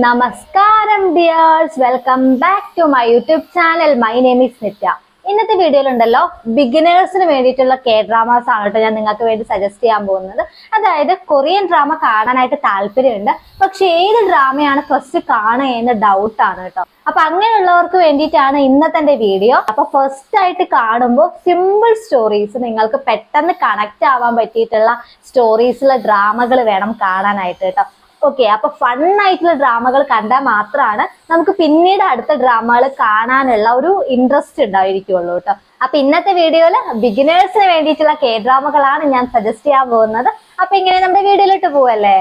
നമസ്കാരം dears, welcome back to my YouTube channel. My name is Nithya. ഇന്നത്തെ വീഡിയോയിലുണ്ടല്ലോ ബിഗിനേഴ്സിന് വേണ്ടിയിട്ടുള്ള ഡ്രാമാസ് ആണ് കേട്ടോ ഞാൻ നിങ്ങൾക്ക് വേണ്ടി സജസ്റ്റ് ചെയ്യാൻ പോകുന്നത്. അതായത് കൊറിയൻ ഡ്രാമ കാണാനായിട്ട് താല്പര്യമുണ്ട്, പക്ഷെ ഏത് ഡ്രാമയാണ് ഫസ്റ്റ് കാണുക എന്ന ഡൗട്ടാണ് കേട്ടോ. അപ്പൊ അങ്ങനെയുള്ളവർക്ക് വേണ്ടിയിട്ടാണ് ഇന്നത്തെ വീഡിയോ. അപ്പൊ ഫസ്റ്റ് ആയിട്ട് കാണുമ്പോൾ സിമ്പിൾ സ്റ്റോറീസ്, നിങ്ങൾക്ക് പെട്ടെന്ന് കണക്ട് ആവാൻ പറ്റിയിട്ടുള്ള സ്റ്റോറീസിലെ ഡ്രാമകൾ വേണം കാണാനായിട്ട് കേട്ടോ. ഓക്കെ, അപ്പൊ ഫൺ ആയിട്ടുള്ള ഡ്രാമകൾ കണ്ടാൽ മാത്രമാണ് നമുക്ക് പിന്നീട് അടുത്ത ഡ്രാമകൾ കാണാനുള്ള ഒരു ഇൻട്രസ്റ്റ് ഉണ്ടായിരിക്കുള്ളൂ കേട്ടോ. അപ്പൊ ഇന്നത്തെ വീഡിയോയില് ബിഗിനേഴ്സിന് വേണ്ടിയിട്ടുള്ള ഡ്രാമകളാണ് ഞാൻ സജസ്റ്റ് ചെയ്യാൻ പോകുന്നത്. അപ്പൊ ഇങ്ങനെ നമ്മുടെ വീഡിയോയിലോട്ട് പോവല്ലേ.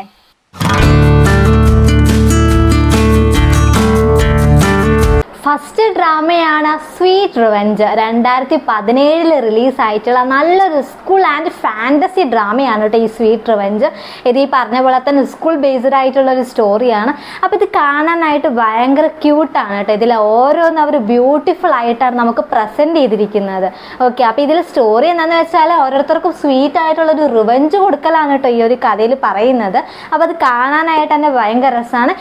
ഫസ്റ്റ് ഡ്രാമയാണ് സ്വീറ്റ് റിവെഞ്ച്. 2017 റിലീസ് ആയിട്ടുള്ള നല്ലൊരു സ്കൂൾ ആൻഡ് ഫാന്റസി ഡ്രാമയാണ് കേട്ടോ ഈ സ്വീറ്റ് റിവെഞ്ച്. ഇത് ഈ പറഞ്ഞ പോലെ തന്നെ സ്കൂൾ ബേസ്ഡ് ആയിട്ടുള്ള ഒരു സ്റ്റോറിയാണ്. അപ്പോൾ ഇത് കാണാനായിട്ട് ഭയങ്കര ക്യൂട്ടാണ് കേട്ടോ. ഇതിൽ ഓരോന്നും അവർ ബ്യൂട്ടിഫുൾ ആയിട്ടാണ് നമുക്ക് പ്രസന്റ് ചെയ്തിരിക്കുന്നത്. ഓക്കെ, അപ്പോൾ ഇതിൽ സ്റ്റോറി എന്താണെന്ന് വെച്ചാൽ ഓരോരുത്തർക്കും സ്വീറ്റ് ആയിട്ടുള്ളൊരു റിവെഞ്ച് കൊടുക്കലാണ് കേട്ടോ ഈ ഒരു കഥയിൽ പറയുന്നത്. അപ്പോൾ അത് കാണാനായിട്ട് തന്നെ ഭയങ്കര രസമാണ്.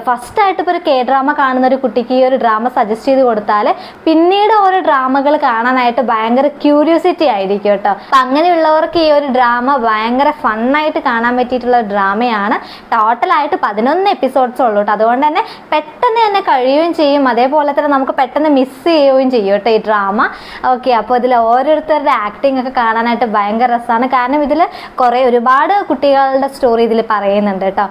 ഫസ്റ്റ് ആയിട്ട് ഇപ്പോൾ ഒരു ഡ്രാമ കാണുന്ന ഒരു കുട്ടിക്ക് ഈ ഒരു ഡ്രാമ സജസ്റ്റ് ചെയ്ത് കൊടുത്താൽ പിന്നീട് ഓരോ ഡ്രാമകൾ കാണാനായിട്ട് ഭയങ്കര ക്യൂരിയോസിറ്റി ആയിരിക്കും കേട്ടോ. അപ്പൊ അങ്ങനെയുള്ളവർക്ക് ഈ ഒരു ഡ്രാമ ഭയങ്കര ഫണ്ണായിട്ട് കാണാൻ പറ്റിയിട്ടുള്ള ഡ്രാമയാണ്. ടോട്ടലായിട്ട് 11 എപ്പിസോഡ്സ് ഉള്ളൂ കേട്ടോ. അതുകൊണ്ട് തന്നെ പെട്ടെന്ന് തന്നെ കഴിയുകയും ചെയ്യും, അതേപോലെ തന്നെ നമുക്ക് പെട്ടെന്ന് മിസ് ചെയ്യുകയും ചെയ്യും കേട്ടോ ഈ ഡ്രാമ. ഓക്കെ, അപ്പോൾ ഇതിൽ ഓരോരുത്തരുടെ ആക്ടിങ് ഒക്കെ കാണാനായിട്ട് ഭയങ്കര രസമാണ്. കാരണം ഇതിൽ ഒരുപാട് കുട്ടികളുടെ സ്റ്റോറി ഇതിൽ പറയുന്നുണ്ട് കേട്ടോ.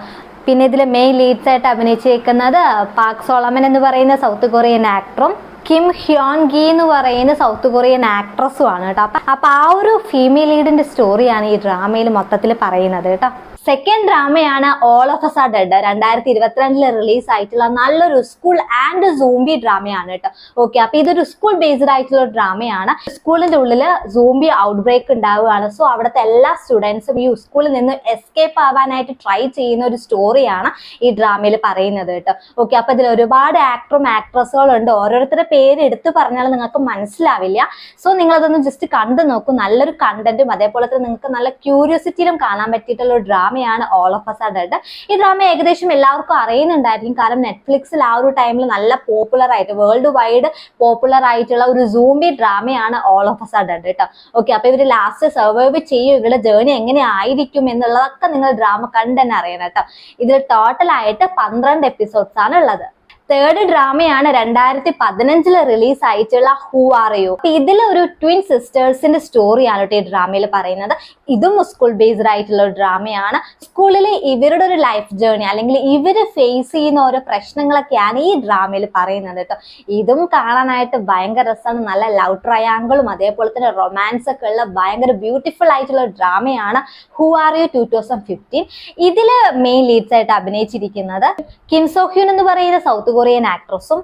പിന്നെ ഇതിൽ മെയിൻ ലീഡ്സ് ആയിട്ട് അഭിനയിച്ചേക്കുന്നത് പാക് സോളമൻ എന്ന് പറയുന്ന സൗത്ത് കൊറിയൻ ആക്ടറും കിം ഹ്യോൺ ഗി എന്ന് പറയുന്ന സൗത്ത് കൊറിയൻ ആക്ട്രസും ആണ് കേട്ടോ. അപ്പൊ ആ ഒരു ഫീമെയിൽ ലീഡിന്റെ സ്റ്റോറിയാണ് ഈ ഡ്രാമയിൽ മൊത്തത്തിൽ പറയുന്നത് കേട്ടോ. സെക്കൻഡ് ഡ്രാമയാണ് all of us are dead. 2022 release ആയിട്ടുള്ള നല്ലൊരു സ്കൂൾ ആൻഡ് സൂംബി ഡ്രാമയാണ് കേട്ടോ. ഓക്കെ, അപ്പൊ ഇതൊരു സ്കൂൾ ബേസ്ഡ് ആയിട്ടുള്ള ഡ്രാമയാണ്. സ്കൂളിന്റെ ഉള്ളില് സൂംബി ഔട്ട് ബ്രേക്ക് ഉണ്ടാവുകയാണ്. സോ അവിടുത്തെ എല്ലാ സ്റ്റുഡൻസും ഈ സ്കൂളിൽ നിന്ന് എസ്കേപ്പ് ആവാനായിട്ട് ട്രൈ ചെയ്യുന്ന ഒരു സ്റ്റോറിയാണ് ഈ ഡ്രാമയിൽ പറയുന്നത് കേട്ടോ. ഓക്കെ, അപ്പൊ ഇതിൽ ഒരുപാട് ആക്ടറും ആക്ട്രസുകളും ഉണ്ട്. ഓരോരുത്തരുടെ പേര് എടുത്തു പറഞ്ഞാൽ നിങ്ങൾക്ക് മനസ്സിലാവില്ല. സോ നിങ്ങൾ അതൊന്ന് ജസ്റ്റ് കണ്ടു നോക്കും. നല്ലൊരു കണ്ടന്റും അതേപോലെ തന്നെ നിങ്ങൾക്ക് നല്ല ക്യൂരിയോസിറ്റിയിലും കാണാൻ പറ്റിയിട്ടുള്ള ഒരു ഡ്രാമ ാണ് all of us are dead. ഈ ഡ്രാമ ഏകദേശം എല്ലാവർക്കും അറിയുന്നുണ്ടായിരിക്കും. കാരണം നെറ്റ്ഫ്ലിക്സിൽ ആ ഒരു ടൈമിൽ നല്ല പോപ്പുലർ ആയിട്ട് വേൾഡ് വൈഡ് പോപ്പുലർ ആയിട്ടുള്ള ഒരു സൂംബി ഡ്രാമയാണ് all of us are dead കേട്ടോ. ഓക്കെ, അപ്പൊ ഇവര് ലാസ്റ്റ് സർവൈവ് ചെയ്യും, ഇവരുടെ ജേർണി എങ്ങനെ ആയിരിക്കും എന്നുള്ളതൊക്കെ നിങ്ങൾ ഡ്രാമ കണ്ട് തന്നെ അറിയണം കേട്ടോ. ഇതിൽ ടോട്ടലായിട്ട് 12 എപ്പിസോഡ്സ് ആണ് ഉള്ളത്. തേർഡ് ഡ്രാമയാണ് 2015 റിലീസ് ആയിട്ടുള്ള ഹൂ ആർ യു. ഇതിൽ ഒരു ട്വിൻ സിസ്റ്റേഴ്സിന്റെ സ്റ്റോറിയാണ് കേട്ടോ ഈ ഡ്രാമയിൽ പറയുന്നത്. ഇതും സ്കൂൾ ബേസ്ഡ് ആയിട്ടുള്ള ഒരു ഡ്രാമയാണ്. സ്കൂളിൽ ഇവരുടെ ഒരു ലൈഫ് ജേർണി അല്ലെങ്കിൽ ഇവര് ഫേസ് ചെയ്യുന്ന ഓരോ പ്രശ്നങ്ങളൊക്കെയാണ് ഈ ഡ്രാമയിൽ പറയുന്നത് കേട്ടോ. ഇതും കാണാനായിട്ട് ഭയങ്കര രസമാണ്. നല്ല ലവ് ട്രയാങ്കിളും അതേപോലെ തന്നെ റൊമാൻസ് ഒക്കെ ഉള്ള ഭയങ്കര ബ്യൂട്ടിഫുൾ ആയിട്ടുള്ള ഡ്രാമയാണ് ഹൂ ആർ യു 2015. ഇതില് മെയിൻ ലീഡ്സ് ആയിട്ട് അഭിനയിച്ചിരിക്കുന്നത് കിം സോ ഹ്യൂൻ എന്ന് പറയുന്ന സൗത്ത് കൊറിയൻ ആക്ട്രസും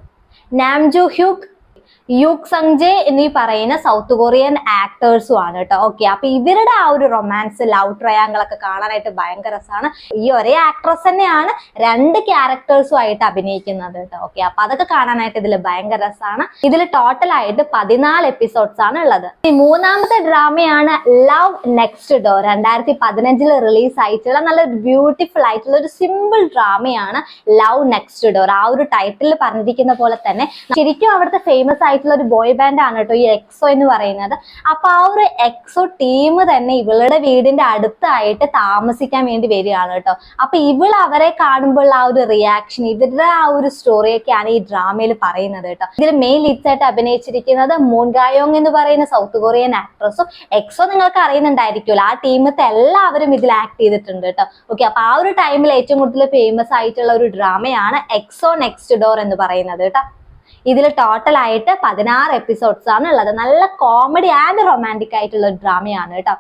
നാം ജോ ഹ്യൂക്, യൂക് സങ് ജെ എന്നീ പറയുന്ന സൗത്ത് കൊറിയൻ ആക്ടേഴ്സും ആണ് കേട്ടോ. ഓക്കെ, അപ്പൊ ഇവരുടെ ആ ഒരു റൊമാൻസ് ലവ് ട്രയാങ്കിൾ ഒക്കെ കാണാനായിട്ട് ഭയങ്കര രസമാണ്. ഈ ഒരേ ആക്ട്രസ് തന്നെയാണ് 2 ക്യാരക്ടേഴ്സും ആയിട്ട് അഭിനയിക്കുന്നത് കേട്ടോ. ഓക്കെ, അപ്പൊ അതൊക്കെ കാണാനായിട്ട് ഇതിൽ ഭയങ്കര രസമാണ്. ഇതിൽ ടോട്ടലായിട്ട് 14 എപ്പിസോഡ്സ് ആണ് ഉള്ളത്. മൂന്നാമത്തെ ഡ്രാമയാണ് ലവ് നെക്സ്റ്റ് ഡോർ. 2015 റിലീസ് ആയിട്ടുള്ള നല്ല ബ്യൂട്ടിഫുൾ ആയിട്ടുള്ള ഒരു സിമ്പിൾ ഡ്രാമയാണ് ലവ് നെക്സ്റ്റ് ഡോർ. ആ ഒരു ടൈറ്റിൽ പറഞ്ഞിരിക്കുന്ന പോലെ തന്നെ ശരിക്കും അവിടുത്തെ ഫേമസ് ആയിട്ടുള്ള ഒരു ബോയ് ബാൻഡ് ആണ് കേട്ടോ ഈ എക്സോ എന്ന് പറയുന്നത്. അപ്പൊ ആ ഒരു എക്സോ ടീം തന്നെ ഇവളുടെ വീടിന്റെ അടുത്തായിട്ട് താമസിക്കാൻ വേണ്ടി വരികയാണ് കേട്ടോ. അപ്പൊ ഇവൾ അവരെ കാണുമ്പോൾ ആ ഒരു റിയാക്ഷൻ, ഇവരുടെ ആ ഒരു സ്റ്റോറിയൊക്കെയാണ് ഈ ഡ്രാമയിൽ പറയുന്നത് കേട്ടോ. ഇതിൽ മെയിൻ ലീഡ്സ് ആയിട്ട് അഭിനയിച്ചിരിക്കുന്നത് മൂൺ ഗായോങ് എന്ന് പറയുന്ന സൗത്ത് കൊറിയൻ ആക്ട്രസും. എക്സോ നിങ്ങൾക്ക് അറിയുന്നുണ്ടായിരിക്കുമല്ലോ, ആ ടീമത്തെ എല്ലാവരും ഇതിൽ ആക്ട് ചെയ്തിട്ടുണ്ട് കേട്ടോ. ഓക്കെ, അപ്പൊ ആ ഒരു ടൈമിൽ ഏറ്റവും കൂടുതൽ ഫേമസ് ആയിട്ടുള്ള ഒരു ഡ്രാമയാണ് എക്സോ നെക്സ്റ്റ് ഡോർ എന്ന് പറയുന്നത് കേട്ടോ. ഇതിൽ ടോട്ടലായിട്ട് 16 എപ്പിസോഡ്സ് ആണ് ഉള്ളത്. നല്ല കോമഡി ആൻഡ് റൊമാൻറ്റിക് ആയിട്ടുള്ള ഒരു ഡ്രാമയാണ് കേട്ടോ.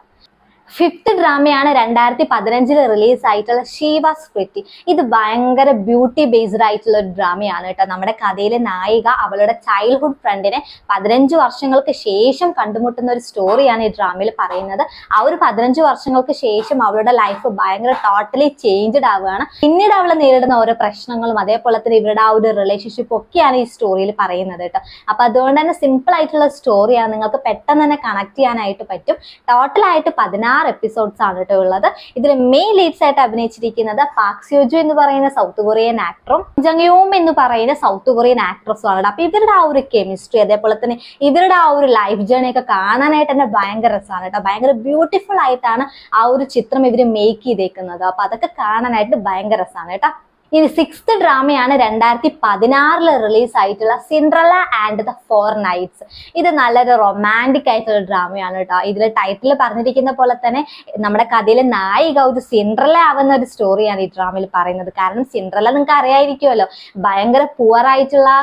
ഫിഫ്ത്ത് ഡ്രാമയാണ് 2015 റിലീസ് ആയിട്ടുള്ള ഷീവാസ് പ്രിറ്റി. ഇത് ഭയങ്കര ബ്യൂട്ടി ബേസ്ഡ് ആയിട്ടുള്ള ഒരു ഡ്രാമയാണ് കേട്ടോ. നമ്മുടെ കഥയിലെ നായിക അവളുടെ ചൈൽഡ്ഹുഡ് ഫ്രണ്ടിനെ 15 വർഷങ്ങൾക്ക് ശേഷം കണ്ടുമുട്ടുന്ന ഒരു സ്റ്റോറിയാണ് ഈ ഡ്രാമയിൽ പറയുന്നത്. ആ ഒരു 15 വർഷങ്ങൾക്ക് ശേഷം അവളുടെ ലൈഫ് ഭയങ്കര ടോട്ടലി ചേഞ്ച്ഡ് ആവുകയാണ്. പിന്നീട് അവൾ നേരിടുന്ന ഓരോ പ്രശ്നങ്ങളും അതേപോലെ തന്നെ ഇവരുടെ ആ ഒരു റിലേഷൻഷിപ്പ് ഒക്കെയാണ് ഈ സ്റ്റോറിയിൽ പറയുന്നത് കേട്ടോ. അപ്പൊ അതുകൊണ്ട് തന്നെ സിമ്പിൾ ആയിട്ടുള്ള സ്റ്റോറിയാണ്, നിങ്ങൾക്ക് പെട്ടെന്ന് തന്നെ കണക്ട് ചെയ്യാനായിട്ട് പറ്റും. ടോട്ടലായിട്ട് 16 എപ്പിസോഡ്സ് ആണ് കേട്ടോ ഉള്ളത്. ഇതിൽ മെയിൻ ലീഡ്സ് ആയിട്ട് അഭിനയിച്ചിരിക്കുന്നത് പാക് സ്യോജു എന്ന് പറയുന്ന സൗത്ത് കൊറിയൻ ആക്ടറും ജങ്യോം എന്ന് പറയുന്ന സൗത്ത് കൊറിയൻ ആക്ട്രസും ആണ്. അപ്പൊ ഇവരുടെ ആ ഒരു കെമിസ്ട്രി, അതേപോലെ തന്നെ ഇവരുടെ ആ ഒരു ലൈഫ് ജേർണി ഒക്കെ കാണാനായിട്ട് തന്നെ ഭയങ്കര രസമാണ് കേട്ടോ. ഭയങ്കര ബ്യൂട്ടിഫുൾ ആയിട്ടാണ് ആ ഒരു ചിത്രം ഇവര് മേക്ക് ചെയ്തേക്കുന്നത്. അപ്പൊ അതൊക്കെ കാണാനായിട്ട് ഭയങ്കര രസമാണ് കേട്ടോ. ഇനി 6th ഡ്രാമയാണ് 2016 റിലീസ് ആയിട്ടുള്ള സിൻഡ്രല്ല ആൻഡ് ദ 4 നൈറ്റ്സ്. ഇത് നല്ലൊരു റൊമാൻറ്റിക് ആയിട്ടുള്ള ഡ്രാമയാണ് കേട്ടോ. ഇതിൽ ടൈറ്റിൽ പറഞ്ഞിരിക്കുന്ന പോലെ തന്നെ നമ്മുടെ കഥയിലെ നായിക ഒരു സിൻഡ്രല്ല ആവുന്ന ഒരു സ്റ്റോറിയാണ് ഈ ഡ്രാമയിൽ പറയുന്നത്. കാരണം സിൻഡ്രല്ല നിങ്ങൾക്ക് അറിയായിരിക്കുമല്ലോ, ഭയങ്കര പുവർ ആയിട്ടുള്ള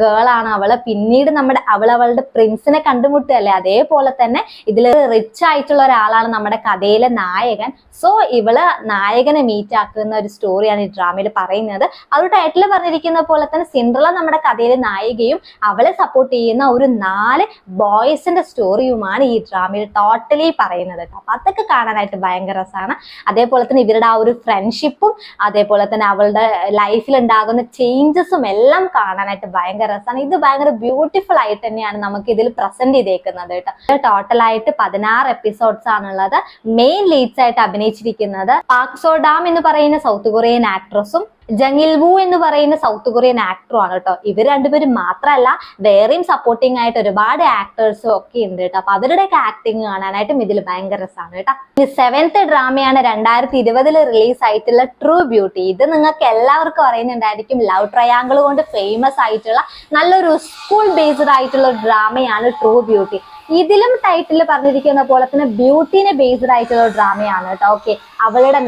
ഗേൾ ആണ് അവള്. പിന്നീട് അവളുടെ പ്രിൻസിനെ കണ്ടുമുട്ടുകയല്ലേ, അതേപോലെ തന്നെ ഇതിൽ റിച്ച് ആയിട്ടുള്ള ഒരാളാണ് നമ്മുടെ കഥയിലെ നായകൻ. സോ ഇവള് നായകനെ മീറ്റ് ആക്കുന്ന ഒരു സ്റ്റോറിയാണ് ഈ ഡ്രാമയിൽ പറയുന്നത്. അത് ടൈറ്റിൽ പറഞ്ഞിരിക്കുന്ന പോലെ തന്നെ സിൻഡ്രല്ല നമ്മുടെ കഥയിലെ നായികയും അവളെ സപ്പോർട്ട് ചെയ്യുന്ന ഒരു 4 ബോയ്സിന്റെ സ്റ്റോറിയുമാണ് ഈ ഡ്രാമയിൽ ടോട്ടലി പറയുന്നത്. അപ്പൊ അതൊക്കെ കാണാനായിട്ട് ഭയങ്കര രസമാണ്. അതേപോലെ തന്നെ ഇവരുടെ ആ ഒരു ഫ്രണ്ട്ഷിപ്പും അതേപോലെ തന്നെ അവളുടെ ലൈഫിൽ ഉണ്ടാകുന്ന ചേഞ്ചസും എല്ലാം കാണാനായിട്ട് ഭയങ്കര രസമാണ്. ഇത് ഭയങ്കര ബ്യൂട്ടിഫുൾ ആയിട്ട് തന്നെയാണ് നമുക്ക് ഇതിൽ പ്രസന്റ് ചെയ്തേക്കുന്നത് കേട്ടോ. ടോട്ടലായിട്ട് 16 എപ്പിസോഡ്സ് ആണുള്ളത്. മെയിൻ ലീഡ്സ് ആയിട്ട് അഭിനയിച്ചിരിക്കുന്നത് പാക് സോ ഡാം എന്ന് പറയുന്ന സൗത്ത് കൊറിയൻ ആക്ട്രസും ജങ്ങിൽ വു എന്ന് പറയുന്ന സൗത്ത് കൊറിയൻ ആക്ടറും ആണ് കേട്ടോ. ഇവർ രണ്ടുപേരും മാത്രമല്ല വേറെയും സപ്പോർട്ടിംഗ് ആയിട്ട് ഒരുപാട് ആക്ടേഴ്സും ഒക്കെ ഉണ്ട് കേട്ടോ. അപ്പൊ അവരുടെയൊക്കെ ആക്ടിങ് കാണാനായിട്ടും ഇതിൽ ഭയങ്കര രസമാണ് കേട്ടോ. ഇനി 7th ഡ്രാമയാണ് 2020 റിലീസ് ആയിട്ടുള്ള ട്രൂ ബ്യൂട്ടി. ഇത് നിങ്ങൾക്ക് എല്ലാവർക്കും അറിയുന്നുണ്ടായിരിക്കും. ലവ് ട്രയാങ്കിൾ കൊണ്ട് ഫേമസ് ആയിട്ടുള്ള നല്ലൊരു സ്കൂൾ ബേസ്ഡ് ആയിട്ടുള്ള ഡ്രാമയാണ് ട്രൂ ബ്യൂട്ടി. ഇതിലും ടൈറ്റിൽ പറഞ്ഞിരിക്കുന്ന പോലെ തന്നെ ബ്യൂട്ടിനെ ബേസ്ഡ് ആയിട്ടുള്ള ഡ്രാമയാണ് കേട്ടോ. ഓക്കെ,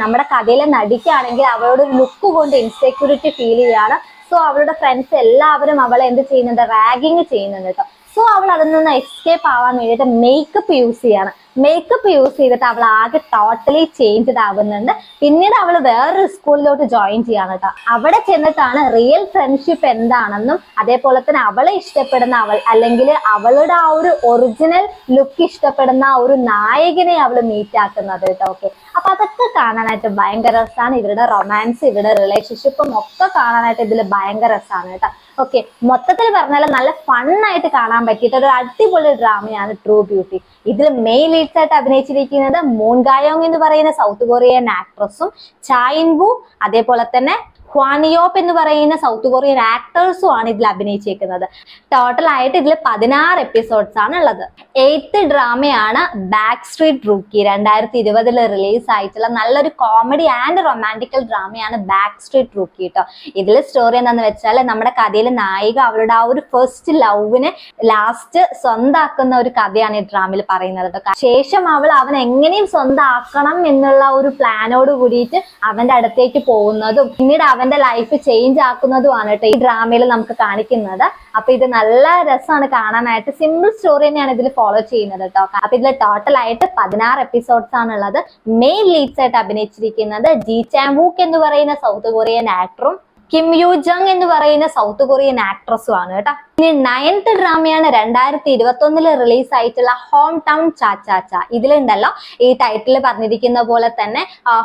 നമ്മുടെ കഥയിലെ നടിക്കാണെങ്കിൽ അവളുടെ ഒരു ലുക്ക് കൊണ്ട് ഇൻസെക്യൂരിറ്റി ഫീൽ ചെയ്യാണ്. സോ അവളുടെ ഫ്രണ്ട്സ് എല്ലാവരും അവളെ എന്ത് ചെയ്യുന്നുണ്ട്, റാഗിങ് ചെയ്യുന്നുണ്ട് കേട്ടോ. സോ അവൾ അതിൽ നിന്ന് എസ്കേപ്പ് ആവാൻ വേണ്ടിയിട്ട് മേക്കപ്പ് യൂസ് ചെയ്യാണ്. മേക്കപ്പ് യൂസ് ചെയ്തിട്ട് അവൾ ആകെ ടോട്ടലി ചേഞ്ച്ഡ് ആവുന്നുണ്ട്. പിന്നീട് അവൾ വേറൊരു സ്കൂളിലോട്ട് ജോയിൻ ചെയ്യാണ് കേട്ടോ. അവിടെ ചെന്നിട്ടാണ് റിയൽ ഫ്രണ്ട്ഷിപ്പ് എന്താണെന്നും അതേപോലെ തന്നെ അവളെ ഇഷ്ടപ്പെടുന്ന അല്ലെങ്കിൽ അവളുടെ ആ ഒരു ഒറിജിനൽ ലുക്ക് ഇഷ്ടപ്പെടുന്ന ആ ഒരു നായകനെ അവൾ മീറ്റ് ആക്കുന്നത് കേട്ടോ. ഓക്കെ, അപ്പൊ അതൊക്കെ കാണാനായിട്ട് ഭയങ്കര രസമാണ്. ഇവരുടെ റൊമാൻസ്, ഇവരുടെ റിലേഷൻഷിപ്പും ഒക്കെ കാണാനായിട്ട് ഇതിൽ ഭയങ്കര രസമാണ് കേട്ടോ. ഓക്കെ, മൊത്തത്തിൽ പറഞ്ഞാൽ നല്ല ഫണ്ണായിട്ട് കാണാൻ പറ്റിയിട്ട് ഒരു അടിപൊളി ഡ്രാമയാണ് ട്രൂ ബ്യൂട്ടി. ഇതിൽ മെയിൻ ലീഡ്സ് ആയിട്ട് അഭിനയിച്ചിരിക്കുന്നത് മൂൺ ഗായോങ് എന്ന് പറയുന്ന സൗത്ത് കൊറിയൻ ആക്ട്രസും ചായിൻ വു അതേപോലെ തന്നെ ഹ്വാനിയോപ്പ് എന്ന് പറയുന്ന സൗത്ത് കൊറിയൻ ആക്ടേഴ്സും ആണ് ഇതിൽ അഭിനയിച്ചേക്കുന്നത്. ടോട്ടൽ ആയിട്ട് ഇതിൽ 16 എപ്പിസോഡ്സ് ആണ് ഉള്ളത്. 8th ഡ്രാമയാണ് ബാക്ക് സ്ട്രീറ്റ് റൂക്കി. 2020 റിലീസ് ആയിട്ടുള്ള നല്ലൊരു കോമഡി ആൻഡ് റൊമാൻറ്റിക്കൽ ഡ്രാമയാണ് ബാക്ക് സ്ട്രീറ്റ് റൂക്കി കേട്ടോ. ഇതിൽ സ്റ്റോറി എന്താണെന്ന് വെച്ചാൽ നമ്മുടെ കഥയിലെ നായിക അവളുടെ ആ ഒരു ഫസ്റ്റ് ലവിനെ ലാസ്റ്റ് സ്വന്താക്കുന്ന ഒരു കഥയാണ് ഈ ഡ്രാമയിൽ പറയുന്നത് കേട്ടോ. ശേഷം അവൻ എങ്ങനെയും സ്വന്തമാക്കണം എന്നുള്ള ഒരു പ്ലാനോട് കൂടിയിട്ട് അവന്റെ അടുത്തേക്ക് പോകുന്നതും പിന്നീട് അവന്റെ ലൈഫ് ചേഞ്ച് ആക്കുന്നതുമാണ് കേട്ടോ ഈ ഡ്രാമയിൽ നമുക്ക് കാണിക്കുന്നത്. അപ്പൊ ഇത് നല്ല രസമാണ് കാണാനായിട്ട്. സിമ്പിൾ സ്റ്റോറി തന്നെയാണ് ഇതിൽ ഫോളോ ചെയ്യുന്നത് കേട്ടോ. അപ്പൊ ഇതിൽ ടോട്ടൽ ആയിട്ട് 16 എപ്പിസോഡ്സ് ആണുള്ളത്. മെയിൻ ലീഡ്സ് ആയിട്ട് അഭിനയിച്ചിരിക്കുന്നത് ജി ചാൻ വൂക്ക് എന്ന് പറയുന്ന സൗത്ത് കൊറിയൻ ആക്ടറും കിം യു ജങ് എന്ന് പറയുന്ന സൗത്ത് കൊറിയൻ ആക്ട്രസും ആണ് കേട്ടോ. ഇനി 9th ഡ്രാമയാണ് 2021 റിലീസ് ആയിട്ടുള്ള ഹോം ടൗൺ ചാച്ചാച്ച. ഇതിലുണ്ടല്ലോ ഈ ടൈറ്റിൽ പറഞ്ഞിരിക്കുന്ന പോലെ തന്നെ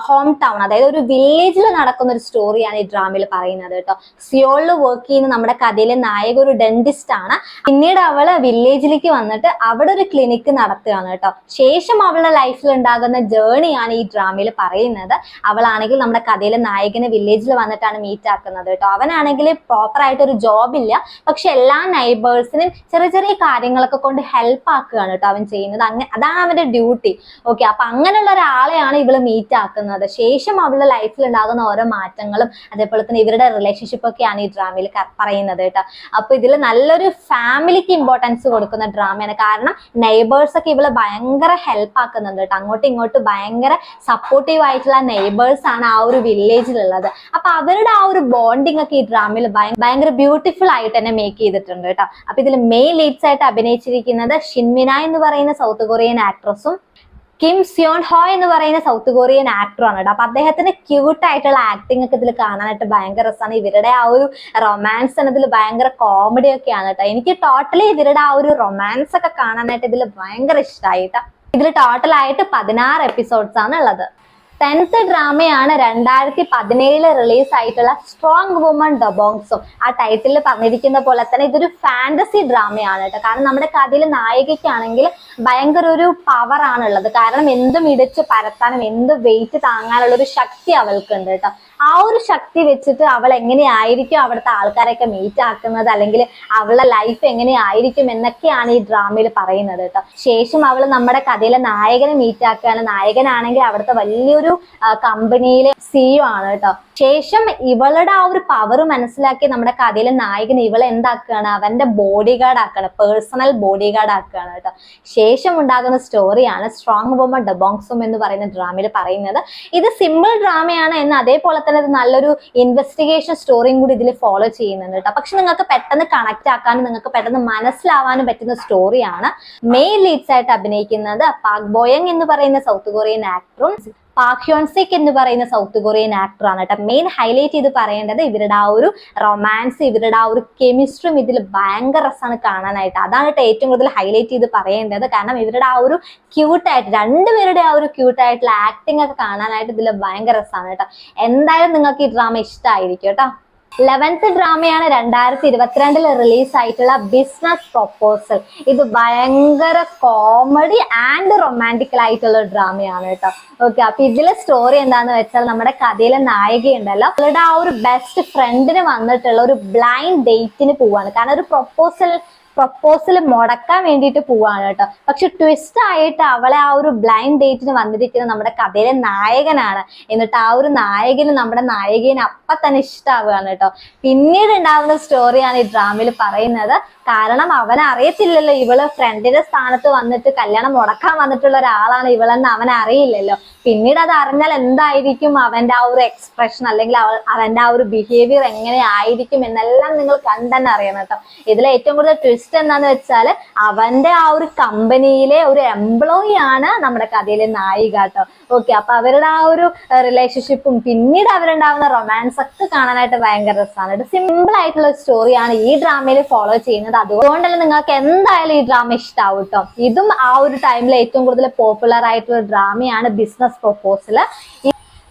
ഹോം ടൗൺ, അതായത് ഒരു വില്ലേജിൽ നടക്കുന്ന ഒരു സ്റ്റോറിയാണ് ഈ ഡ്രാമയിൽ പറയുന്നത് കേട്ടോ. സിയോളിൽ വർക്ക് ചെയ്യുന്ന നമ്മുടെ കഥയിലെ നായക ഒരു ഡെന്റിസ്റ്റ് ആണ്. പിന്നീട് അവള് വില്ലേജിലേക്ക് വന്നിട്ട് അവിടെ ഒരു ക്ലിനിക്ക് നടത്തുകയാണ് കേട്ടോ. ശേഷം അവളുടെ ലൈഫിൽ ഉണ്ടാകുന്ന ജേർണിയാണ് ഈ ഡ്രാമയിൽ പറയുന്നത്. അവളാണെങ്കിൽ നമ്മുടെ കഥയിലെ നായകനെ വില്ലേജിൽ വന്നിട്ടാണ് മീറ്റ് ആക്കുന്നത് കേട്ടോ. അവനാണെങ്കിൽ പ്രോപ്പർ ആയിട്ട് ഒരു ജോബ് ഇല്ല, പക്ഷെ എല്ലാ നൈബേഴ്സിനും ചെറിയ ചെറിയ കാര്യങ്ങളൊക്കെ കൊണ്ട് ഹെൽപ്പ് ആക്കുകയാണ് കേട്ടോ അവൻ ചെയ്യുന്നത്. അതാണ് അവന്റെ ഡ്യൂട്ടി. ഓക്കെ, അപ്പൊ അങ്ങനെയുള്ള ഒരാളെയാണ് ഇവള് മീറ്റ് ആക്കുന്നത്. ശേഷം അവളുടെ ലൈഫിൽ ഉണ്ടാകുന്ന ഓരോ മാറ്റങ്ങളും അതേപോലെ തന്നെ ഇവരുടെ റിലേഷൻഷിപ്പ് ഒക്കെയാണ് ഈ ഡ്രാമയിൽ പറയുന്നത് കേട്ടോ. അപ്പൊ ഇതിൽ നല്ലൊരു ഫാമിലിക്ക് ഇമ്പോർട്ടൻസ് കൊടുക്കുന്ന ഡ്രാമയാണ്. കാരണം നെയ്ബേഴ്സ് ഒക്കെ ഇവള് ഭയങ്കര ഹെൽപ്പ് ആക്കുന്നുണ്ട് കേട്ടോ. അങ്ങോട്ടും ഇങ്ങോട്ടും ഭയങ്കര സപ്പോർട്ടീവ് ആയിട്ടുള്ള നെയ്ബേഴ്സ് ആണ് ആ ഒരു വില്ലേജിലുള്ളത്. അപ്പൊ അവരുടെ ആ ഒരു ബോണ്ടിങ് ഒക്കെ ഈ ഡ്രാമയിൽ ഭയങ്കര ബ്യൂട്ടിഫുൾ ആയിട്ട് തന്നെ മേക്ക് ചെയ്തിട്ടുണ്ട് കേട്ടോ. അപ്പൊ ഇതിൽ മെയിൻ ലീഡ്സ് ആയിട്ട് അഭിനയിച്ചിരിക്കുന്നത് ഷിൻമിന എന്ന് പറയുന്ന സൗത്ത് കൊറിയൻ ആക്ട്രസും കിം സ്യോൺ ഹോ എന്ന് പറയുന്ന സൗത്ത് കൊറിയൻ ആക്ടറാണ് കേട്ടോ. അപ്പൊ അദ്ദേഹത്തിന്റെ ക്യൂട്ട് ആയിട്ടുള്ള ആക്ടിങ് ഒക്കെ ഇതിൽ കാണാനായിട്ട് ഭയങ്കര രസമാണ്. ഇവരുടെ ആ ഒരു റൊമാൻസ് എന്നതിൽ ഭയങ്കര കോമഡി ഒക്കെയാണ് കേട്ടോ. എനിക്ക് ടോട്ടലി ഇവരുടെ ആ ഒരു റൊമാൻസ് ഒക്കെ കാണാനായിട്ട് ഇതിൽ ഭയങ്കര ഇഷ്ടമായി കേട്ടോ. ഇതിൽ ടോട്ടൽ ആയിട്ട് 16 എപ്പിസോഡ്സ് ആണ് ഉള്ളത്. 10th ഡ്രാമയാണ് 2017 റിലീസ് ആയിട്ടുള്ള സ്ട്രോങ് വുമൺ ദബോങ്സോ. ആ ടൈറ്റിൽ പറഞ്ഞിരിക്കുന്ന പോലെ തന്നെ ഇതൊരു ഫാന്റസി ഡ്രാമയാണ് കേട്ടോ. കാരണം നമ്മുടെ കഥയിൽ നായികയ്ക്കാണെങ്കിൽ ഭയങ്കര ഒരു പവർ ആണുള്ളത്. കാരണം എന്തും ഇടിച്ച് പരത്താനും എന്ത് വെയിറ്റ് താങ്ങാനുള്ള ഒരു ശക്തി അവൾക്കുണ്ട് കേട്ടോ. ആ ഒരു ശക്തി വെച്ചിട്ട് അവൾ എങ്ങനെയായിരിക്കും അവിടുത്തെ ആൾക്കാരെയൊക്കെ മീറ്റ് ആക്കുന്നത്, അല്ലെങ്കിൽ അവളുടെ ലൈഫ് എങ്ങനെയായിരിക്കും എന്നൊക്കെയാണ് ഈ ഡ്രാമയിൽ പറയുന്നത് കേട്ടോ. ശേഷം അവൾ നമ്മുടെ കഥയിലെ നായകനെ മീറ്റ് ആക്കുകയാണ്. നായകനാണെങ്കിൽ അവിടുത്തെ വലിയൊരു കമ്പനിയിലെ CEO ആണ് കേട്ടോ. ശേഷം ഇവളുടെ ആ ഒരു പവർ മനസ്സിലാക്കി നമ്മുടെ കഥയിലെ നായകൻ ഇവളെ എന്താക്കുകയാണ്, അവന്റെ ബോഡി ഗാർഡ് ആക്കുകയാണ്, പേഴ്സണൽ ബോഡി ഗാർഡ് ആക്കുകയാണ് കേട്ടോ. ശേഷം ഉണ്ടാകുന്ന സ്റ്റോറിയാണ് സ്ട്രോങ് വുമൺ ദബോങ്സും എന്ന് പറയുന്ന ഡ്രാമയിൽ പറയുന്നത്. ഇത് സിമ്പിൾ ഡ്രാമയാണ് എന്ന് അതേപോലെ തന്നെ ഇത് നല്ലൊരു ഇൻവെസ്റ്റിഗേഷൻ സ്റ്റോറിയും കൂടി ഇതിൽ ഫോളോ ചെയ്യുന്നുണ്ട് കേട്ടോ. പക്ഷെ നിങ്ങൾക്ക് പെട്ടെന്ന് കണക്ട് ആക്കാനും നിങ്ങൾക്ക് പെട്ടെന്ന് മനസ്സിലാവാനും പറ്റുന്ന സ്റ്റോറിയാണ്. മെയിൻ ലീഡ്സ് ആയിട്ട് അഭിനയിക്കുന്നത് പാക് ബോയങ് എന്ന് പറയുന്ന സൗത്ത് കൊറിയൻ ആക്ടറും പാക് ഹ്യോൺ സിക് എന്ന് പറയുന്ന സൗത്ത് കൊറിയൻ ആക്ടറാണ് കേട്ടോ. മെയിൻ ഹൈലൈറ്റ് ചെയ്ത് പറയേണ്ടത് ഇവരുടെ ആ ഒരു റൊമാൻസ്, ഇവരുടെ ആ ഒരു കെമിസ്ട്രിയും ഇതിൽ ഭയങ്കര രസമാണ് കാണാനായിട്ട്. അതാണ് കേട്ടോ ഏറ്റവും കൂടുതൽ ഹൈലൈറ്റ് ചെയ്ത് പറയേണ്ടത്. കാരണം ഇവരുടെ ആ ഒരു ക്യൂട്ടായിട്ട് രണ്ടുപേരുടെ ആ ഒരു ക്യൂട്ടായിട്ടുള്ള ആക്ടിങ് ഒക്കെ കാണാനായിട്ട് ഇതിൽ ഭയങ്കര രസമാണ് കേട്ടോ. എന്തായാലും നിങ്ങൾക്ക് ഈ ഡ്രാമ ഇഷ്ടമായിരിക്കും കേട്ടോ. 11th ഡ്രാമയാണ് 2022 റിലീസ് ആയിട്ടുള്ള ബിസിനസ് പ്രൊപ്പോസൽ. ഇത് ഭയങ്കര കോമഡി ആൻഡ് റൊമാൻറ്റിക്കൽ ആയിട്ടുള്ള ഒരു ഡ്രാമയാണ് കേട്ടോ. ഓക്കെ, അപ്പൊ ഇതിലെ സ്റ്റോറി എന്താന്ന് വെച്ചാൽ നമ്മുടെ കഥയിലെ നായികയുണ്ടല്ലോ, അവളുടെ ആ ഒരു ബെസ്റ്റ് ഫ്രണ്ടിന് വന്നിട്ടുള്ള ഒരു ബ്ലൈൻഡ് ഡേറ്റിന് പോവാണ്. കാരണം ഒരു പ്രൊപ്പോസൽ മുടക്കാൻ വേണ്ടിയിട്ട് പോവാണ് കേട്ടോ. പക്ഷെ ട്വിസ്റ്റ് ആയിട്ട് അവളെ ആ ഒരു ബ്ലൈൻഡ് ഡേറ്റിന് വന്നിരിക്കുന്ന നമ്മുടെ കഥയിലെ നായകനാണ്. എന്നിട്ട് ആ ഒരു നായകന് നമ്മുടെ നായികനെ അപ്പൊ തന്നെ ഇഷ്ടമാവുകയാണ് കേട്ടോ. പിന്നീട് ഉണ്ടാവുന്ന സ്റ്റോറിയാണ് ഈ ഡ്രാമയിൽ പറയുന്നത്. കാരണം അവൻ അറിയത്തില്ലല്ലോ ഇവള് ഫ്രണ്ടിന്റെ സ്ഥാനത്ത് വന്നിട്ട് കല്യാണം മുടക്കാൻ വന്നിട്ടുള്ള ഒരാളാണ് ഇവളെന്ന് അവൻ അറിയില്ലല്ലോ. പിന്നീട് അത് അറിഞ്ഞാൽ എന്തായിരിക്കും അവന്റെ ആ ഒരു എക്സ്പ്രഷൻ, അല്ലെങ്കിൽ അവന്റെ ആ ഒരു ബിഹേവിയർ എങ്ങനെ ആയിരിക്കും എന്നെല്ലാം നിങ്ങൾ കണ്ടെന്നെ അറിയണം കേട്ടോ. ഇതിലെ ഏറ്റവും കൂടുതൽ ട്വിസ്റ്റ് എന്താന്ന് വെച്ചാൽ അവന്റെ ആ ഒരു കമ്പനിയിലെ ഒരു എംപ്ലോയി ആണ് നമ്മുടെ കഥയിലെ നായിക കേട്ടോ. ഓക്കെ, അപ്പൊ അവരുടെ ആ ഒരു റിലേഷൻഷിപ്പും പിന്നീട് അവരുണ്ടാവുന്ന റൊമാൻസ് ഒക്കെ കാണാനായിട്ട് ഭയങ്കര രസമാണ്. ഒരു സിമ്പിൾ ആയിട്ടുള്ള സ്റ്റോറിയാണ് ഈ ഡ്രാമയിൽ ഫോളോ ചെയ്യുന്നത്. അതുകൊണ്ടല്ലേ നിങ്ങൾക്ക് എന്തായാലും ഈ ഡ്രാമ ഇഷ്ടാവും കേട്ടോ. ഇതും ആ ഒരു ടൈമിൽ ഏറ്റവും കൂടുതൽ പോപ്പുലർ ആയിട്ടുള്ള ഡ്രാമയാണ് ബിസിനസ് പ്രൊപ്പോസൽ.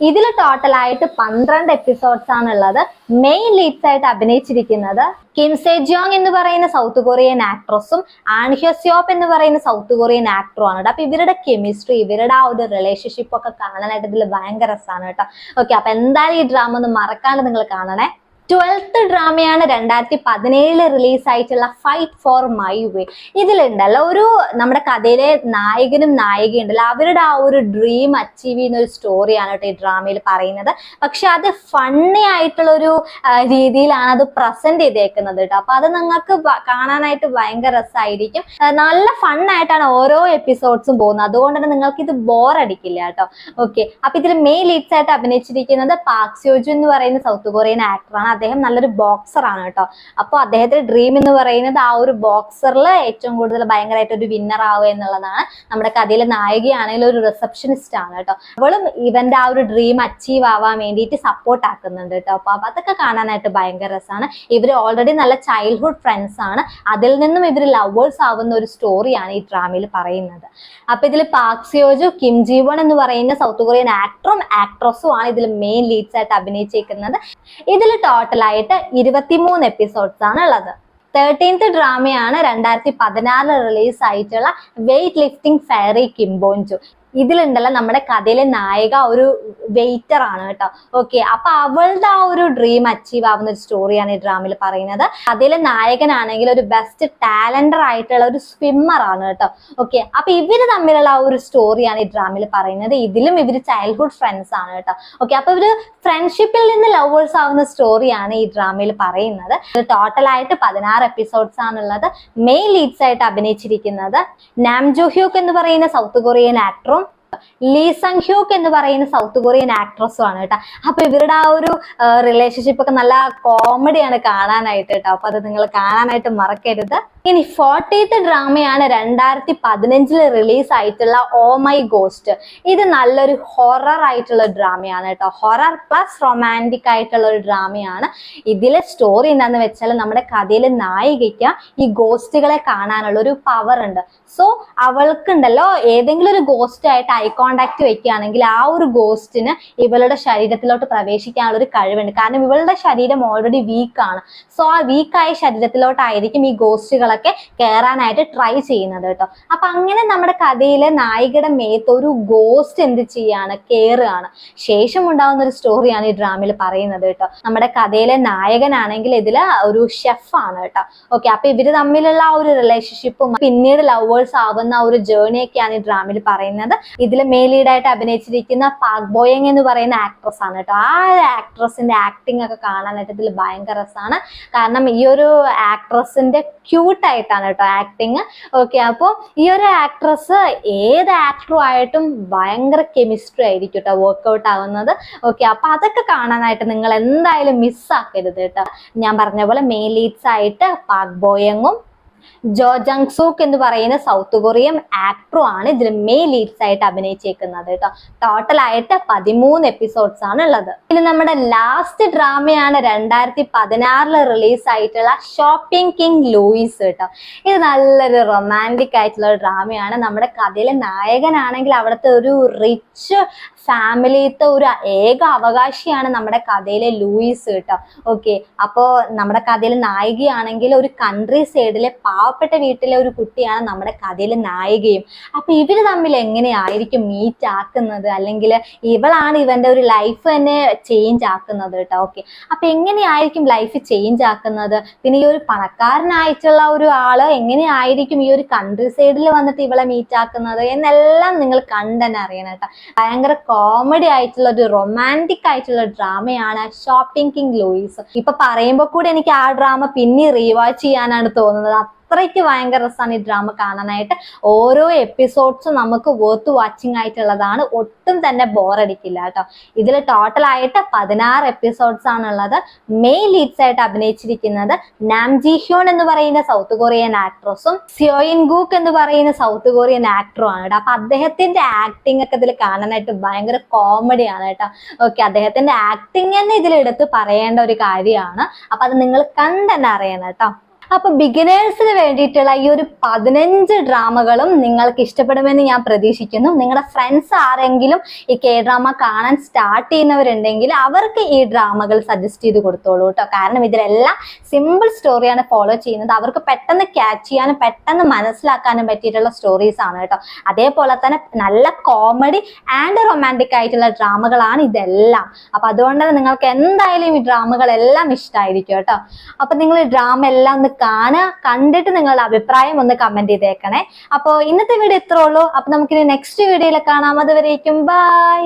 ഇതിൽ ടോട്ടലായിട്ട് 12 എപ്പിസോഡ്സ് ആണുള്ളത്. മെയിൻ ലീഡ്സ് ആയിട്ട് അഭിനയിച്ചിരിക്കുന്നത് കിം സെ ജിയോങ് എന്ന് പറയുന്ന സൗത്ത് കൊറിയൻ ആക്ട്രസും ആൻ ഹ്യോ സ്യോപ്പ് എന്ന് പറയുന്ന സൗത്ത് കൊറിയൻ ആക്ടറും ആണ് കേട്ടോ. അപ്പൊ ഇവരുടെ കെമിസ്ട്രി, ഇവരുടെ ആ ഒരു റിലേഷൻഷിപ്പ് ഒക്കെ കാണാനായിട്ട് ഇതിൽ ഭയങ്കര രസമാണ് കേട്ടോ. ഓക്കെ, അപ്പൊ എന്തായാലും ഈ ഡ്രാമ ഒന്നും മറക്കാണ്ട് നിങ്ങൾ കാണണേ. 12th ഡ്രാമയാണ് 2017 റിലീസ് ആയിട്ടുള്ള ഫൈറ്റ് ഫോർ മൈ വേ. ഇതിലുണ്ടല്ലോ ഒരു നമ്മുടെ കഥയിലെ നായകനും നായികയുണ്ടല്ലോ, അവരുടെ ആ ഒരു ഡ്രീം അച്ചീവ് ചെയ്യുന്ന ഒരു സ്റ്റോറിയാണ് കേട്ടോ ഈ ഡ്രാമയിൽ പറയുന്നത്. പക്ഷെ അത് ഫണ്ണി ആയിട്ടുള്ള ഒരു രീതിയിലാണ് അത് പ്രസന്റ് ചെയ്തേക്കുന്നത് കേട്ടോ. അപ്പൊ അത് നിങ്ങൾക്ക് കാണാനായിട്ട് ഭയങ്കര രസമായിരിക്കും. നല്ല ഫണ്ണായിട്ടാണ് ഓരോ എപ്പിസോഡ്സും പോകുന്നത്. അതുകൊണ്ട് തന്നെ നിങ്ങൾക്ക് ഇത് ബോർ അടിക്കില്ല കേട്ടോ. ഓക്കെ, അപ്പൊ ഇതിൽ മെയിൻ ലീഡ്സ് ആയിട്ട് അഭിനയിച്ചിരിക്കുന്നത് പാക് സ്യോജു എന്ന് പറയുന്ന സൗത്ത് കൊറിയൻ ആക്ടറാണ്. അദ്ദേഹം നല്ലൊരു ബോക്സർ ആണ് കേട്ടോ. അപ്പൊ അദ്ദേഹത്തിന്റെ ഡ്രീം എന്ന് പറയുന്നത് ആ ഒരു ബോക്സറിൽ ഏറ്റവും കൂടുതൽ ഭയങ്കരമായിട്ട് ഒരു വിന്നർ ആവുക എന്നുള്ളതാണ്. നമ്മുടെ കഥയിലെ നായികയാണെങ്കിൽ ഒരു റിസപ്ഷനിസ്റ്റ് ആണ് കേട്ടോ. അവളും ഇവന്റെ ആ ഒരു ഡ്രീം അച്ചീവ് ആവാൻ വേണ്ടിയിട്ട് സപ്പോർട്ട് ആക്കുന്നുണ്ട് കേട്ടോ. അപ്പൊ അതൊക്കെ കാണാനായിട്ട് ഭയങ്കര രസമാണ്. ഇവർ ഓൾറെഡി നല്ല ചൈൽഡ്ഹുഡ് ഫ്രണ്ട്സ് ആണ്. അതിൽ നിന്നും ഇവർ ലവേഴ്സ് ആവുന്ന ഒരു സ്റ്റോറിയാണ് ഈ ഡ്രാമയിൽ പറയുന്നത്. അപ്പൊ ഇതിൽ പാക് സ്യോജു, കിം ജി വൺ എന്ന് പറയുന്ന സൗത്ത് കൊറിയൻ ആക്ടറും ആക്ട്രസും ആണ് ഇതിൽ മെയിൻ ലീഡ്സ് ആയിട്ട് അഭിനയിച്ചിരിക്കുന്നത്. ഇതിൽ ടോട്ടലായിട്ട് 23 എപ്പിസോഡ്സ് ആണ് ഉള്ളത്. 13th ഡ്രാമയാണ് 2016 റിലീസ് ആയിട്ടുള്ള വെയിറ്റ് ലിഫ്റ്റിംഗ് ഫെയറി കിം ബോൻജു. ഇതിലുണ്ടല്ലോ നമ്മുടെ കഥയിലെ നായിക ഒരു വെയിറ്റർ ആണ് കേട്ടോ. ഓക്കെ, അപ്പൊ അവളുടെ ആ ഒരു ഡ്രീം അച്ചീവ് ആവുന്ന ഒരു സ്റ്റോറിയാണ് ഈ ഡ്രാമയിൽ പറയുന്നത്. അതിലെ നായകനാണെങ്കിൽ ഒരു ബെസ്റ്റ് ടാലന്റർ ആയിട്ടുള്ള ഒരു സ്വിമ്മർ ആണ് കേട്ടോ. ഓക്കെ, അപ്പൊ ഇവര് തമ്മിലുള്ള ആ ഒരു സ്റ്റോറിയാണ് ഈ ഡ്രാമയിൽ പറയുന്നത്. ഇതിലും ഇവര് ചൈൽഡ്ഹുഡ് ഫ്രണ്ട്സ് ആണ് കേട്ടോ. ഓക്കെ, അപ്പൊ ഇവര് ഫ്രണ്ട്ഷിപ്പിൽ നിന്ന് ലവേഴ്സ് ആവുന്ന സ്റ്റോറിയാണ് ഈ ഡ്രാമയിൽ പറയുന്നത്. ടോട്ടലായിട്ട് 16 എപ്പിസോഡ്സ് ആണുള്ളത്. മെയിൻ ലീഡ്സ് ആയിട്ട് അഭിനയിച്ചിരിക്കുന്നത് നാം ജോ ഹ്യൂക്ക് എന്ന് പറയുന്ന സൗത്ത് കൊറിയൻ ആക്ടറും ലീ സങ് ഹ്യൂക്ക് എന്ന് പറയുന്ന സൗത്ത് കൊറിയൻ ആക്ട്രസും ആണ് കേട്ടോ. അപ്പൊ ഇവരുടെ ആ ഒരു റിലേഷൻഷിപ്പ് ഒക്കെ നല്ല കോമഡിയാണ് കാണാനായിട്ട് കേട്ടോ. അപ്പൊ അത് നിങ്ങൾ കാണാനായിട്ട് മറക്കരുത്. ഇനി 40th ഡ്രാമയാണ് 2015 റിലീസ് ആയിട്ടുള്ള ഓ മൈ ഗോസ്റ്റ്. ഇത് നല്ലൊരു ഹൊറർ ആയിട്ടുള്ള ഡ്രാമയാണ് കേട്ടോ. ഹൊറർ പ്ലസ് റൊമാൻറ്റിക് ആയിട്ടുള്ള ഒരു ഡ്രാമയാണ്. ഇതിലെ സ്റ്റോറി എന്താണെന്ന് വെച്ചാൽ നമ്മുടെ കഥയിലെ നായികയ്ക്ക് ഈ ഗോസ്റ്റുകളെ കാണാനുള്ള ഒരു പവർ ഉണ്ട്. സോ അവൾക്കുണ്ടല്ലോ ഏതെങ്കിലും ഒരു ഗോസ്റ്റ് ആയിട്ട് ഐ കോണ്ടാക്ട് വെക്കുകയാണെങ്കിൽ ആ ഒരു ഗോസ്റ്റിന് ഇവളുടെ ശരീരത്തിലോട്ട് പ്രവേശിക്കാനുള്ള ഒരു കഴിവുണ്ട്. കാരണം ഇവളുടെ ശരീരം ഓൾറെഡി വീക്കാണ്. സോ ആ വീക്കായ ശരീരത്തിലോട്ടായിരിക്കും ഈ ഗോസ്റ്റുകളൊക്കെ കയറാനായിട്ട് ട്രൈ ചെയ്യുന്നത് കേട്ടോ. അപ്പൊ അങ്ങനെ നമ്മുടെ കഥയിലെ നായികയുടെ മേത്ത് ഒരു ഗോസ്റ്റ് എന്ത് ചെയ്യാണ്, കയറുകയാണ്. ശേഷം ഉണ്ടാവുന്ന ഒരു സ്റ്റോറിയാണ് ഈ ഡ്രാമയിൽ പറയുന്നത് കേട്ടോ. നമ്മുടെ കഥയിലെ നായകനാണെങ്കിൽ ഇതില് ഒരു ഷെഫാണ് കേട്ടോ. ഓക്കെ, അപ്പൊ ഇവര് തമ്മിലുള്ള ആ ഒരു റിലേഷൻഷിപ്പും പിന്നീട് ലവേഴ്സ് ആവുന്ന ഒരു ജേർണിയൊക്കെയാണ് ഈ ഡ്രാമയിൽ പറയുന്നത്. ഇതിൽ മെയിൽ ലീഡായിട്ട് അഭിനയിച്ചിരിക്കുന്ന പാക് ബോയങ് എന്ന് പറയുന്ന ആക്ട്രസ് ആണ് കേട്ടോ. ആ ആക്ട്രസിന്റെ ആക്ടിങ് ഒക്കെ കാണാനായിട്ട് ഇതിൽ ഭയങ്കര രസമാണ്. കാരണം ഈ ഒരു ആക്ട്രസിന്റെ ക്യൂട്ടായിട്ടാണ് കേട്ടോ ആക്ടിങ്. ഓക്കെ, അപ്പോൾ ഈ ഒരു ആക്ട്രസ് ഏത് ആക്ടറും ആയിട്ടും ഭയങ്കര കെമിസ്ട്രി ആയിരിക്കും കേട്ടോ വർക്ക്ഔട്ട് ആവുന്നത്. ഓക്കെ, അപ്പൊ അതൊക്കെ കാണാനായിട്ട് നിങ്ങൾ എന്തായാലും മിസ്സാക്കരുത് കേട്ടോ. ഞാൻ പറഞ്ഞ പോലെ മെയിൻ ലീഡ്സ് ആയിട്ട് പാക് ബോയങ്ങും ജോ ജങ് സൂക്ക് എന്ന് പറയുന്ന സൗത്ത് കൊറിയൻ ആക്ടറും ആണ് ഇതിൽ മെയിൻ ലീഡ്സ് ആയിട്ട് അഭിനയിച്ചേക്കുന്നത് കേട്ടോ. ടോട്ടൽ ആയിട്ട് 13 എപ്പിസോഡ്സ് ആണ് ഉള്ളത്. ഇനി നമ്മുടെ ലാസ്റ്റ് ഡ്രാമയാണ് 2016 റിലീസ് ആയിട്ടുള്ള ഷോപ്പിംഗ് കിങ് ലൂയിസ് കേട്ടോ. ഇത് നല്ലൊരു റൊമാൻറ്റിക് ആയിട്ടുള്ള ഒരു ഡ്രാമയാണ്. നമ്മുടെ കഥയിലെ നായകനാണെങ്കിൽ അവിടുത്തെ ഒരു റിച്ച് ഫാമിലിത്തെ ഒരു ഏക അവകാശിയാണ് നമ്മുടെ കഥയിലെ ലൂയിസ് കേട്ടോ. ഓക്കെ, അപ്പോ നമ്മുടെ കഥയിലെ നായികയാണെങ്കിൽ ഒരു കൺട്രി സൈഡിലെ പാവപ്പെട്ട വീട്ടിലെ ഒരു കുട്ടിയാണ് നമ്മുടെ കഥയിലെ നായികയും. അപ്പൊ ഇവര് തമ്മിൽ എങ്ങനെയായിരിക്കും മീറ്റ് ആക്കുന്നത്, അല്ലെങ്കിൽ ഇവളാണ് ഇവന്റെ ഒരു ലൈഫ് തന്നെ ചേഞ്ച് ആക്കുന്നത് കേട്ടോ. ഓക്കെ, അപ്പൊ എങ്ങനെയായിരിക്കും ലൈഫ് ചേഞ്ച് ആക്കുന്നത്, പിന്നെ ഈ ഒരു പണക്കാരനായിട്ടുള്ള ഒരു ആള് എങ്ങനെയായിരിക്കും ഈ ഒരു കൺട്രി സൈഡിൽ വന്നിട്ട് ഇവളെ മീറ്റ് ആക്കുന്നത് എന്നെല്ലാം നിങ്ങൾ കണ്ടെന്നെ അറിയണം കേട്ടോ. ഭയങ്കര കോമഡി ആയിട്ടുള്ള ഒരു റൊമാൻറ്റിക് ആയിട്ടുള്ള ഡ്രാമയാണ് ഷോപ്പിംഗ് കിങ് ലൂയിസ്. ഇപ്പൊ പറയുമ്പോൾ കൂടി എനിക്ക് ആ ഡ്രാമ പിന്നെ റീവാച്ച് ചെയ്യാനാണ് തോന്നുന്നത്. അത്രയ്ക്ക് ഭയങ്കര രസമാണ് ഈ ഡ്രാമ കാണാനായിട്ട്. ഓരോ എപ്പിസോഡ്സും നമുക്ക് വർത്ത് വാച്ചിങ് ആയിട്ടുള്ളതാണ്. ഒട്ടും തന്നെ ബോറടിക്കില്ല കേട്ടോ. ഇതിൽ ടോട്ടൽ ആയിട്ട് 16 എപ്പിസോഡ്സ് ആണുള്ളത്. മെയിൻ ലീഡ്സ് ആയിട്ട് അഭിനയിച്ചിരിക്കുന്നത് നാം ജി ഹ്യോൺ എന്ന് പറയുന്ന സൗത്ത് കൊറിയൻ ആക്ട്രസും സ്യോയിൻ ഗൂക്ക് എന്ന് പറയുന്ന സൗത്ത് കൊറിയൻ ആക്ടറും ആണ് കേട്ടോ. അപ്പൊ അദ്ദേഹത്തിന്റെ ആക്ടിങ് ഒക്കെ ഇതിൽ കാണാനായിട്ട് ഭയങ്കര കോമഡിയാണ് കേട്ടോ. ഓക്കെ, അദ്ദേഹത്തിന്റെ ആക്ടിങ് തന്നെ ഇതിൽ എടുത്ത് പറയേണ്ട ഒരു കാര്യമാണ്. അപ്പൊ അത് നിങ്ങൾ കണ്ടെന്നെ അറിയണം കേട്ടോ. അപ്പൊ ബിഗിനേഴ്സിന് വേണ്ടിയിട്ടുള്ള ഈ ഒരു 15 ഡ്രാമകളും നിങ്ങൾക്ക് ഇഷ്ടപ്പെടുമെന്ന് ഞാൻ പ്രതീക്ഷിക്കുന്നു. നിങ്ങളുടെ ഫ്രണ്ട്സ് ആരെങ്കിലും ഈ കെ ഡ്രാമ കാണാൻ സ്റ്റാർട്ട് ചെയ്യുന്നവരുണ്ടെങ്കിൽ അവർക്ക് ഈ ഡ്രാമകൾ സജസ്റ്റ് ചെയ്ത് കൊടുത്തോളൂ കേട്ടോ. കാരണം ഇതിലെല്ലാം സിമ്പിൾ സ്റ്റോറിയാണ് ഫോളോ ചെയ്യുന്നത്. അവർക്ക് പെട്ടെന്ന് ക്യാച്ച് ചെയ്യാനും പെട്ടെന്ന് മനസ്സിലാക്കാനും പറ്റിയിട്ടുള്ള സ്റ്റോറീസ് ആണ് കേട്ടോ. അതേപോലെ തന്നെ നല്ല കോമഡി ആൻഡ് റൊമാൻറ്റിക് ആയിട്ടുള്ള ഡ്രാമകളാണ് ഇതെല്ലാം. അപ്പൊ അതുകൊണ്ട് തന്നെ നിങ്ങൾക്ക് എന്തായാലും ഈ ഡ്രാമകളെല്ലാം ഇഷ്ടമായിരിക്കും കേട്ടോ. അപ്പൊ നിങ്ങൾ ഈ ഡ്രാമ എല്ലാം ഒന്ന് കണ്ടിട്ട് നിങ്ങളുടെ അഭിപ്രായം ഒന്ന് കമന്റ് ചെയ്തേക്കണേ. അപ്പോൾ ഇന്നത്തെ വീഡിയോ ഇത്രേ ഉള്ളൂ. അപ്പൊ നമുക്കിനി നെക്സ്റ്റ് വീഡിയോയിൽ കാണാം. അതുവരേക്കും ബൈ.